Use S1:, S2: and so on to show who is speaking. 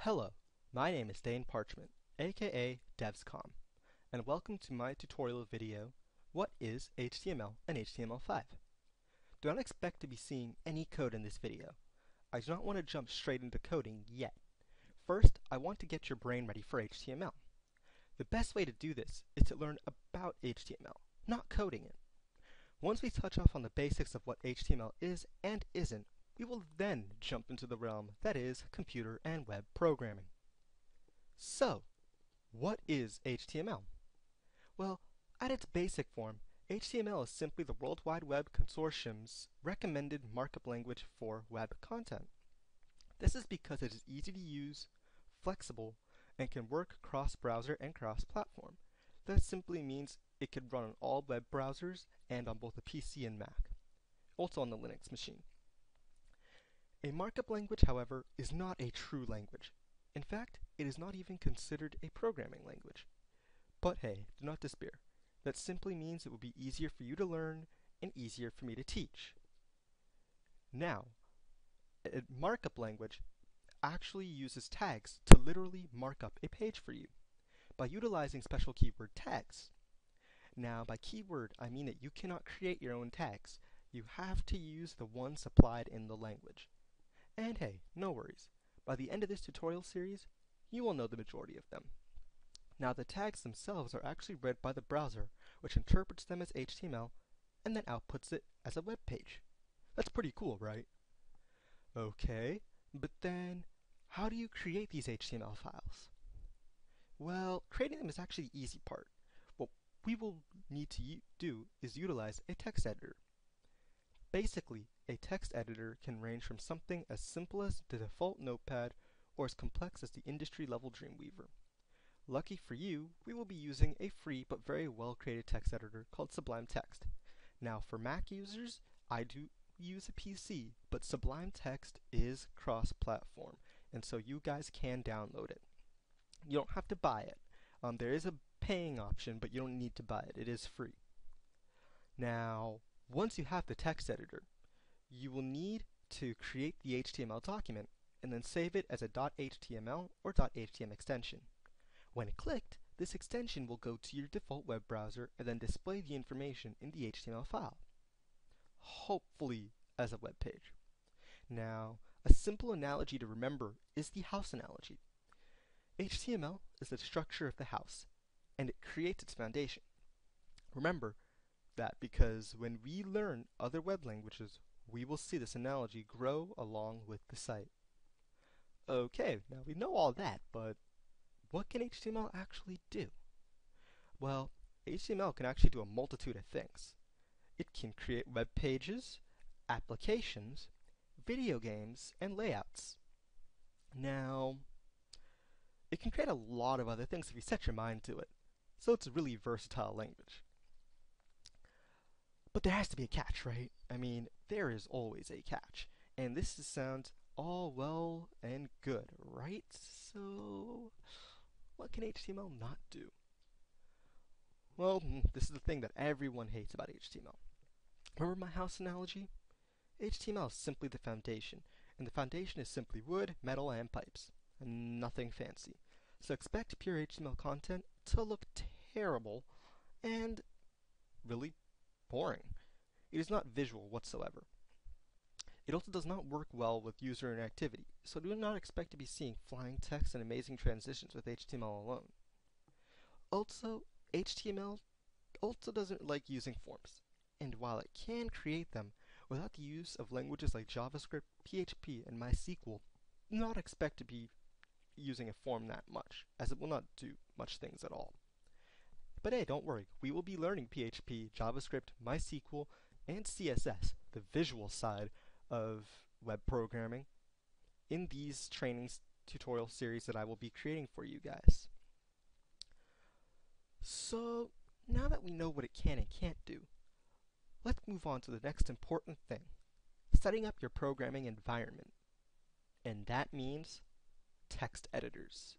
S1: Hello, my name is Dane Parchment, aka DevsCom, and welcome to my tutorial video, What is HTML and HTML5? Do not expect to be seeing any code in this video. I do not want to jump straight into coding yet. First, I want to get your brain ready for HTML. The best way to do this is to learn about HTML, not coding it. Once we touch off on the basics of what HTML is and isn't, we will then jump into the realm that is computer and web programming. So, what is HTML? Well, at its basic form, HTML is simply the World Wide Web Consortium's recommended markup language for web content. This is because it is easy to use, flexible, and can work cross-browser and cross-platform. That simply means it can run on all web browsers and on both the PC and Mac, also on the Linux machine. A markup language, however, is not a true language. In fact, it is not even considered a programming language. But hey, do not despair. That simply means it will be easier for you to learn and easier for me to teach. Now, a markup language actually uses tags to literally mark up a page for you by utilizing special keyword tags. Now, by keyword, I mean that you cannot create your own tags. You have to use the ones supplied in the language. And hey, no worries. By the end of this tutorial series, you will know the majority of them. Now, the tags themselves are actually read by the browser, which interprets them as HTML and then outputs it as a web page. That's pretty cool, right? Okay, but then how do you create these HTML files? Well, creating them is actually the easy part. What we will need to do is utilize a text editor. Basically, a text editor can range from something as simple as the default Notepad or as complex as the industry-level Dreamweaver. Lucky for you, we will be using a free but very well-created text editor called Sublime Text. Now, for Mac users, I do use a PC, but Sublime Text is cross-platform, and so you guys can download it. You don't have to buy it. There is a paying option, but you don't need to buy it. It is free. Now, once you have the text editor, you will need to create the HTML document and then save it as a .html or .htm extension. When clicked, this extension will go to your default web browser and then display the information in the HTML file, hopefully as a web page. Now, a simple analogy to remember is the house analogy. HTML is the structure of the house, and it creates its foundation. Remember that because when we learn other web languages, we will see this analogy grow along with the site. Okay, now we know all that, but what can HTML actually do? Well, HTML can actually do a multitude of things. It can create web pages, applications, video games, and layouts. Now, it can create a lot of other things if you set your mind to it, so it's a really versatile language. But there has to be a catch, right? I mean, there is always a catch. And this sounds all well and good, right? So, what can HTML not do? Well, this is the thing that everyone hates about HTML. Remember my house analogy? HTML is simply the foundation, and the foundation is simply wood, metal, and pipes. And nothing fancy. So expect pure HTML content to look terrible and really boring. It is not visual whatsoever. It also does not work well with user interactivity, so do not expect to be seeing flying text and amazing transitions with HTML alone. Also, HTML also doesn't like using forms, and while it can create them, without the use of languages like JavaScript, PHP, and MySQL, do not expect to be using a form that much, as it will not do much things at all. But hey, don't worry, we will be learning PHP, JavaScript, MySQL, and CSS, the visual side of web programming, in these tutorial series that I will be creating for you guys. So, now that we know what it can and can't do, let's move on to the next important thing, setting up your programming environment. And that means text editors.